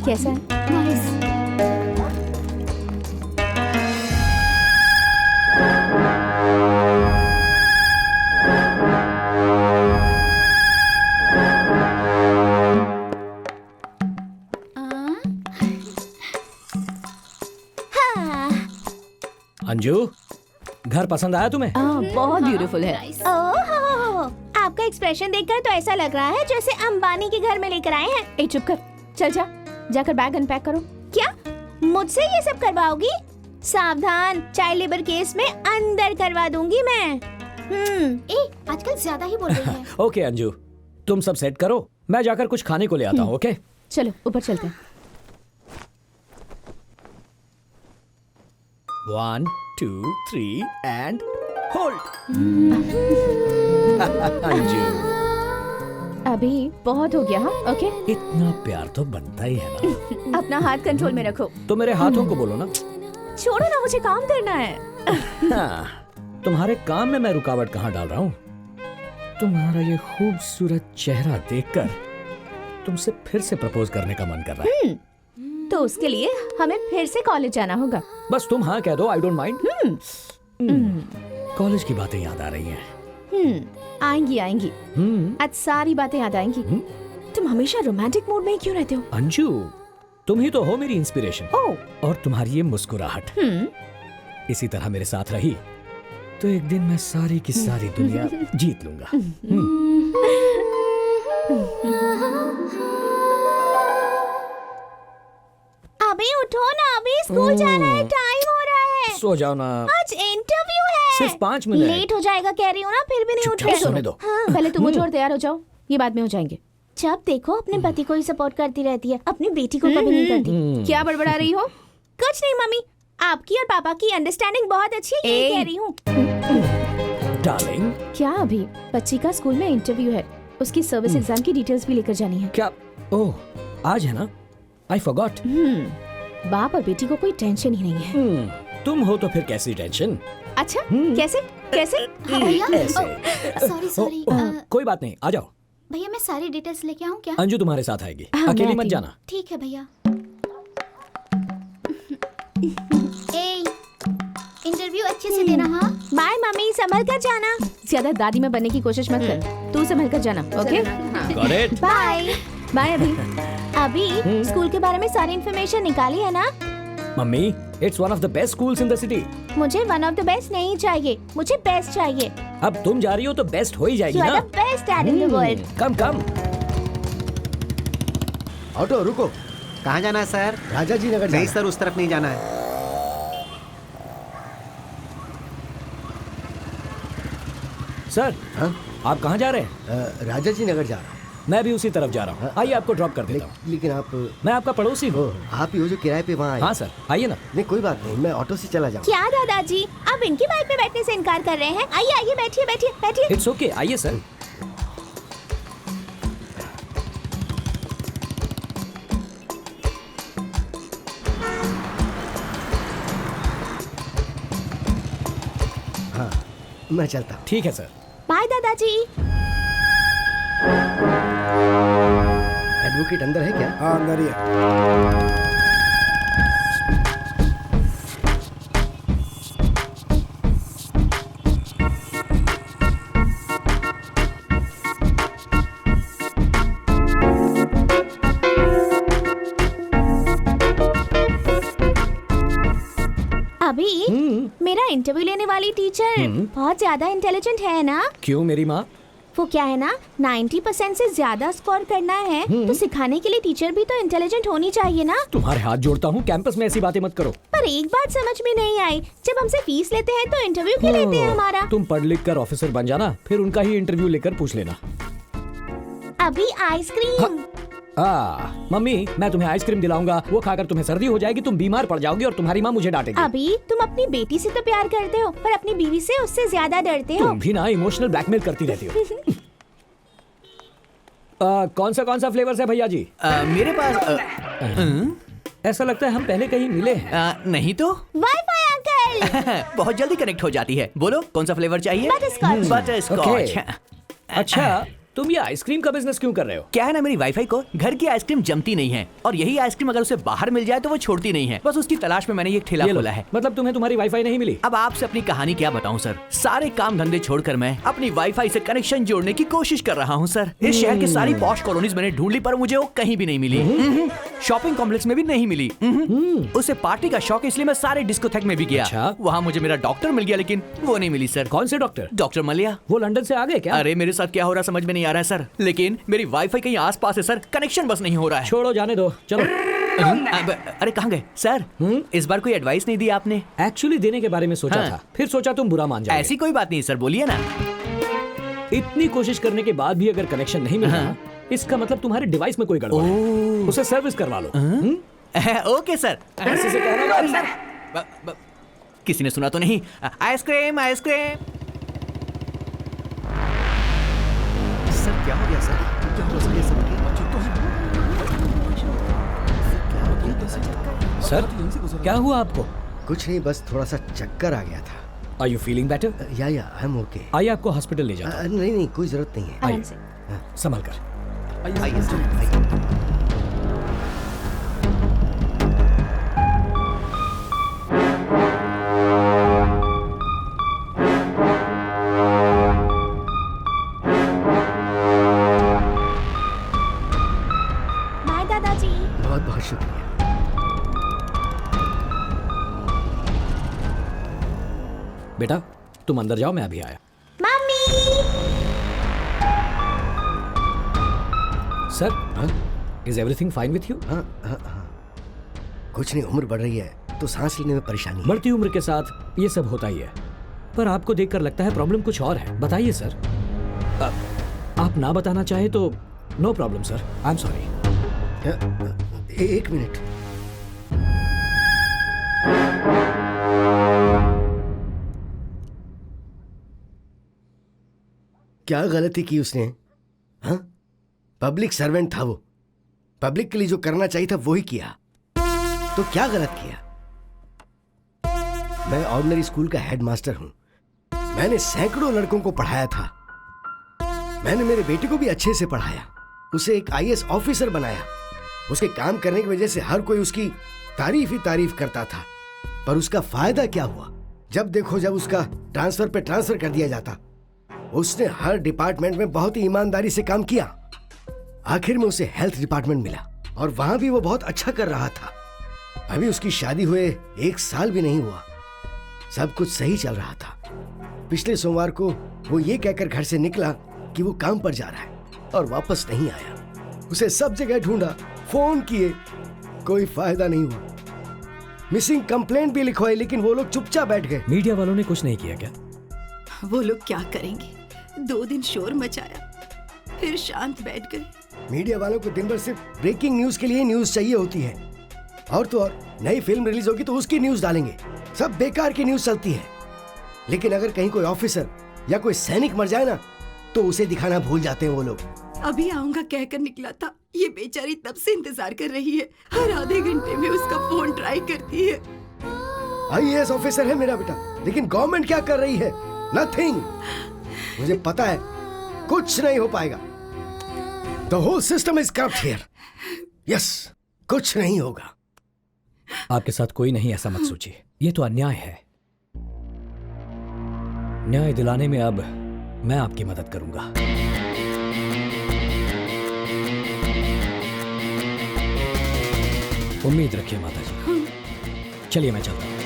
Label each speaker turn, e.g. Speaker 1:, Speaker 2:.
Speaker 1: कैसा है?
Speaker 2: नाइस।
Speaker 3: अंजू, घर पसंद आया तुम्हें?
Speaker 1: बहुत ब्यूटीफुल है।
Speaker 2: ओह, आपका एक्सप्रेशन देखकर तो ऐसा लग रहा है जैसे अंबानी के घर में लेकर आए हैं।
Speaker 1: ए चुप कर, चल जा, जाकर बैग अनपैक करो।
Speaker 2: क्या मुझसे ये सब करवाओगी? सावधान, चाइल्ड लेबर केस में अंदर करवा दूंगी मैं। आजकल ज्यादा ही बोल रही है।
Speaker 3: ओके अंजू, तुम सब सेट करो, मैं जाकर कुछ खाने को ले आता हूँ। ओके
Speaker 1: चलो ऊपर चलते हैं।
Speaker 3: 1 2 3 एंड होल्ड। अंजू,
Speaker 1: अभी बहुत हो गया। हाँ ओके,
Speaker 3: इतना प्यार तो बनता ही है ना।
Speaker 1: अपना हाथ कंट्रोल में रखो।
Speaker 3: तो मेरे हाथों को बोलो ना।
Speaker 1: छोड़ो ना, मुझे काम करना है।
Speaker 3: हाँ, तुम्हारे काम में मैं रुकावट कहाँ डाल रहा हूँ? तुम्हारा ये खूबसूरत चेहरा देखकर तुमसे फिर से प्रपोज करने का मन कर रहा है।
Speaker 1: तो उसके लिए हमें फिर से कॉलेज जाना होगा।
Speaker 3: बस तुम हाँ कह दो, आई डोंट माइंड। कॉलेज की बातें याद आ रही हैं।
Speaker 1: आएंगी आएंगी, आज सारी बातें याद आएंगी। तुम हमेशा रोमांटिक मूड में ही क्यों रहते हो?
Speaker 3: अंजू, तुम ही तो हो मेरी इंस्पिरेशन।
Speaker 1: ओह,
Speaker 3: और तुम्हारी ये मुस्कुराहट इसी तरह मेरे साथ रही तो एक दिन मैं सारी की सारी दुनिया जीत लूंगा।
Speaker 2: अभी उठो ना, अभी स्कूल जाना है, टाइम हो रहा है।
Speaker 3: सो जाओ ना,
Speaker 2: आज इंटरव्यू है।
Speaker 3: सिर्फ 5 मिनट।
Speaker 2: लेट हो जाएगा कह रही हूँ ना, फिर भी नहीं उठ
Speaker 3: चुपचाप
Speaker 2: रहे।
Speaker 3: सोने दो।
Speaker 2: हाँ,
Speaker 1: पहले तुम उठो और तैयार हो जाओ, ये बाद में हो जाएंगे।
Speaker 2: जब देखो अपने पति को ही सपोर्ट करती रहती है, अपनी बेटी को कभी नहीं करती।
Speaker 1: क्या बड़बड़ा रही हो?
Speaker 2: कुछ नहीं मम्मी, आपकी और पापा की अंडरस्टैंडिंग बहुत अच्छी है, यही कह रही हूँ।
Speaker 3: डार्लिंग,
Speaker 1: क्या अभी बच्ची का स्कूल में इंटरव्यू है, उसकी सर्विस एग्जाम की डिटेल्स भी लेकर जानी है।
Speaker 3: क्या? ओह, आज है ना, आई फॉरगॉट।
Speaker 1: बाप और बेटी को कोई टेंशन ही नहीं है।
Speaker 3: तुम हो तो फिर कैसी टेंशन?
Speaker 1: अच्छा, कैसे कैसे?
Speaker 3: ऐसे।
Speaker 2: सॉरी सॉरी
Speaker 3: कोई बात नहीं, आ जाओ।
Speaker 2: भैया, मैं सारी डिटेल्स लेके आऊँ क्या?
Speaker 3: अंजू तुम्हारे साथ आएगी,
Speaker 1: हाँ,
Speaker 3: अकेली
Speaker 1: मैं
Speaker 3: मत
Speaker 1: आती
Speaker 3: जाना।
Speaker 2: ठीक है भैया। ए, इंटरव्यू अच्छे से देना। हाँ बाय मम्मी, संभल कर जाना।
Speaker 1: ज्यादा दादी में बनने की कोशिश मत कर, तू संभल कर जाना। Okay
Speaker 3: Got it?
Speaker 1: Bye bye.
Speaker 2: अभी स्कूल के बारे में सारी इन्फॉर्मेशन निकाली है ना?
Speaker 3: Mummy, it's one of the best schools in the city.
Speaker 2: मुझे वन ऑफ द बेस्ट नहीं चाहिए, मुझे बेस्ट चाहिए।
Speaker 3: अब तुम जा रही हो तो बेस्ट हो ही जाएगी
Speaker 2: You are
Speaker 3: ना।
Speaker 2: the best dad in the world.
Speaker 3: Come come.
Speaker 4: Auto रुको।
Speaker 5: कहाँ जाना है सर?
Speaker 4: राजा जी नगर
Speaker 5: नहीं
Speaker 4: जाना
Speaker 5: सर, उस तरफ नहीं जाना है।
Speaker 3: सर,
Speaker 4: हाँ?
Speaker 3: आप कहाँ जा रहे हैं?
Speaker 4: राजा जी नगर जा रहा हूँ।
Speaker 3: मैं भी उसी तरफ जा रहा हूँ। आइए, आपको ड्रॉप कर देता हूँ।
Speaker 4: लेकिन आप
Speaker 3: मैं आपका पड़ोसी हूँ।
Speaker 4: आप ही हो जो किराए पे वहाँ आए।
Speaker 3: हाँ सर, आइए ना।
Speaker 4: नहीं कोई बात नहीं, मैं ऑटो से चला जाऊँ।
Speaker 2: क्या दादाजी, आप इनकी बाइक पे बैठने से इनकार कर रहे हैं? आइए आइए, बैठिए बैठिए बैठिए।
Speaker 3: इट्स ओके, आइए सर।
Speaker 4: हाँ, मैं चलता हूँ।
Speaker 3: ठीक है सर।
Speaker 2: बाय दादाजी।
Speaker 4: एडवोकेट अंदर है क्या?
Speaker 6: हाँ अंदर ही है।
Speaker 2: अभी मेरा इंटरव्यू लेने वाली टीचर बहुत ज्यादा इंटेलिजेंट है ना?
Speaker 3: क्यों मेरी माँ?
Speaker 2: वो क्या है ना, 90% से ज्यादा स्कोर करना है तो सिखाने के लिए टीचर भी तो इंटेलिजेंट होनी चाहिए ना।
Speaker 3: तुम्हारे हाथ जोड़ता हूँ, कैंपस में ऐसी बातें मत करो।
Speaker 2: पर एक बात समझ में नहीं आई, जब हमसे फीस लेते हैं तो इंटरव्यू क्यों लेते हैं हमारा?
Speaker 3: तुम पढ़ लिख कर ऑफिसर बन जाना, फिर उनका ही इंटरव्यू लेकर पूछ लेना।
Speaker 2: अभी आइसक्रीम।
Speaker 3: मम्मी, मैं तुम्हें आइसक्रीम दिलाऊंगा, वो खाकर तुम्हें सर्दी हो जाएगी, तुम बीमार पड़ जाओगी और तुम्हारी माँ मुझे डांटेगी।
Speaker 2: अभी तुम अपनी बेटी से तो प्यार करते हो, पर अपनी बीवी से उससे ज्यादा डरते हो।
Speaker 3: तुम भी ना इमोशनल ब्लैकमेल करती रहती हो। कौन सा फ्लेवर्स है भैया जी?
Speaker 5: मेरे पास
Speaker 3: ऐसा लगता है हम पहले कहीं मिले हैं।
Speaker 5: नहीं तो
Speaker 2: वाईफाई अंकल।
Speaker 5: बहुत जल्दी कनेक्ट हो जाती है। बोलो कौन सा फ्लेवर चाहिए?
Speaker 2: बटरस्कॉच।
Speaker 5: बटरस्कॉच।
Speaker 3: अच्छा, तुम ये आइसक्रीम का बिजनेस क्यों कर रहे हो?
Speaker 7: क्या है ना, मेरी वाईफाई को घर की आइसक्रीम जमती नहीं है और यही आइसक्रीम अगर उसे बाहर मिल जाए तो वो छोड़ती नहीं है। बस उसकी तलाश में मैंने ये ठेला
Speaker 3: ये लो,
Speaker 7: खोला है।
Speaker 3: मतलब तुम्हें तुम्हारी वाईफाई नहीं मिली?
Speaker 7: अब आपसे अपनी कहानी क्या बताऊं सर। सारे काम धंधे छोड़कर मैं अपनी वाईफाई से कनेक्शन जोड़ने की कोशिश कर रहा हूं सर। इस शहर की सारी पॉश कॉलोनीज मैंने ढूंढ ली पर मुझे वो कहीं भी नहीं मिली। शॉपिंग कॉम्प्लेक्स में भी नहीं मिली। उसे पार्टी का शौक इसलिए मैं सारे डिस्कोथेक में भी गया।
Speaker 3: अच्छा।
Speaker 7: वहाँ मुझे मेरा डॉक्टर मिल गया लेकिन वो नहीं मिली सर।
Speaker 3: कौन से डॉक्टर?
Speaker 7: डॉक्टर मलिया।
Speaker 3: वो लंदन से आ गए क्या?
Speaker 7: अरे मेरे साथ क्या हो रहा है समझ में नहीं आ रहा है सर, लेकिन मेरी वाईफाई कहीं आसपास है सर, कनेक्शन बस नहीं हो रहा है।
Speaker 3: छोड़ो, जाने दो, चलो।
Speaker 7: अरे कहाँ गए सर? इस बार कोई एडवाइस नहीं दी आपने?
Speaker 3: एक्चुअली देने के बारे में सोचा
Speaker 7: हाँ।
Speaker 3: था, फिर सोचा तुम बुरा मान जाओगे।
Speaker 7: ऐसी कोई बात नहीं सर, बोलिए ना।
Speaker 3: इतनी कोशिश करने के बाद भी अगर कनेक्शन नहीं मिला ना, इसका मतलब तुम्हारे डिवाइस में कोई गड़बड़ है। उसे सर्विस करवा लो।
Speaker 7: Okay sir.
Speaker 3: ऐसे से कहना ना।
Speaker 7: सर किसी ने सुना तो नहीं? Ice cream ice cream.
Speaker 4: सर क्या हो गया सर? क्या हो गया
Speaker 3: सर, क्या हुआ आपको?
Speaker 4: कुछ नहीं, बस थोड़ा सा चक्कर आ गया था।
Speaker 3: Are you feeling better?
Speaker 4: या आई एम ओके।
Speaker 3: आइए आपको हॉस्पिटल ले जाता हूं।
Speaker 4: नहीं नहीं, कोई जरूरत नहीं है।
Speaker 1: आराम से।
Speaker 3: संभल कर।
Speaker 4: आइए सर, आइए।
Speaker 2: बाय दादाजी।
Speaker 4: बहुत बहुत शुक्रिया।
Speaker 3: बेटा तुम अंदर जाओ, मैं अभी आया।
Speaker 2: Mummy.
Speaker 3: Sir, is everything fine with you?
Speaker 4: हाँ हाँ हाँ, कुछ नहीं, उम्र बढ़ रही है तो सांस लेने में परेशानी है।
Speaker 3: बढ़ती उम्र के साथ ये सब होता ही है, पर आपको देखकर लगता है प्रॉब्लम कुछ और है। बताइए सर। आप ना बताना चाहे तो no problem sir, I am sorry.
Speaker 4: एक मिनट। क्या गलती की उसने? हाँ, पब्लिक सर्वेंट था वो, पब्लिक के लिए जो करना चाहिए था वो ही किया, तो क्या गलत किया? मैं ऑर्डिनरी स्कूल का हेडमास्टर हूं, मैंने सैकड़ों लड़कों को पढ़ाया था, मैंने मेरे बेटे को भी अच्छे से पढ़ाया, उसे एक आईएएस ऑफिसर बनाया। उसके काम करने की वजह से हर कोई उसकी तारीफ ही तारीफ करता था, पर उसका फायदा क्या हुआ? जब देखो जब उसका ट्रांसफर पे ट्रांसफर कर दिया जाता। उसने हर डिपार्टमेंट में बहुत ही ईमानदारी से काम किया, आखिर में उसे हेल्थ डिपार्टमेंट मिला और वहां भी वो बहुत अच्छा कर रहा था। अभी उसकी शादी हुए 1 साल भी नहीं हुआ, सब कुछ सही चल रहा था। पिछले सोमवार को वो ये कहकर घर से निकला कि वो काम पर जा रहा है और वापस नहीं आया। उसे सब जगह ढूंढा, फोन किए, कोई फायदा नहीं हुआ। मिसिंग कंप्लेंट भी लिखवाई लेकिन वो लोग चुपचाप बैठ गए।
Speaker 3: मीडिया वालों ने कुछ नहीं किया क्या?
Speaker 8: वो लोग क्या करेंगे? 2 दिन शोर मचाया, फिर शांत बैठ गए।
Speaker 4: मीडिया वालों को दिन भर सिर्फ ब्रेकिंग न्यूज के लिए न्यूज चाहिए होती है, और तो और नई फिल्म रिलीज होगी तो उसकी न्यूज डालेंगे। सब बेकार की न्यूज चलती है, लेकिन अगर कहीं कोई ऑफिसर या कोई सैनिक मर जाए ना तो उसे दिखाना भूल जाते हैं वो लोग।
Speaker 8: अभी आऊंगा कहकर निकला था, ये बेचारी तब से इंतजार कर रही है, हर आधे घंटे में उसका फोन ट्राई करती है।
Speaker 4: आईएएस ऑफिसर है मेरा बेटा, लेकिन गवर्नमेंट क्या कर रही है? नथिंग। मुझे पता है कुछ नहीं हो पाएगा। The whole system is corrupt here. Yes, कुछ नहीं होगा।
Speaker 3: आपके साथ कोई नहीं, ऐसा मत सोचिए, ये तो अन्याय है। न्याय दिलाने में अब मैं आपकी मदद करूंगा। उम्मीद रखिए माता जी। चलिए मैं चलता हूं।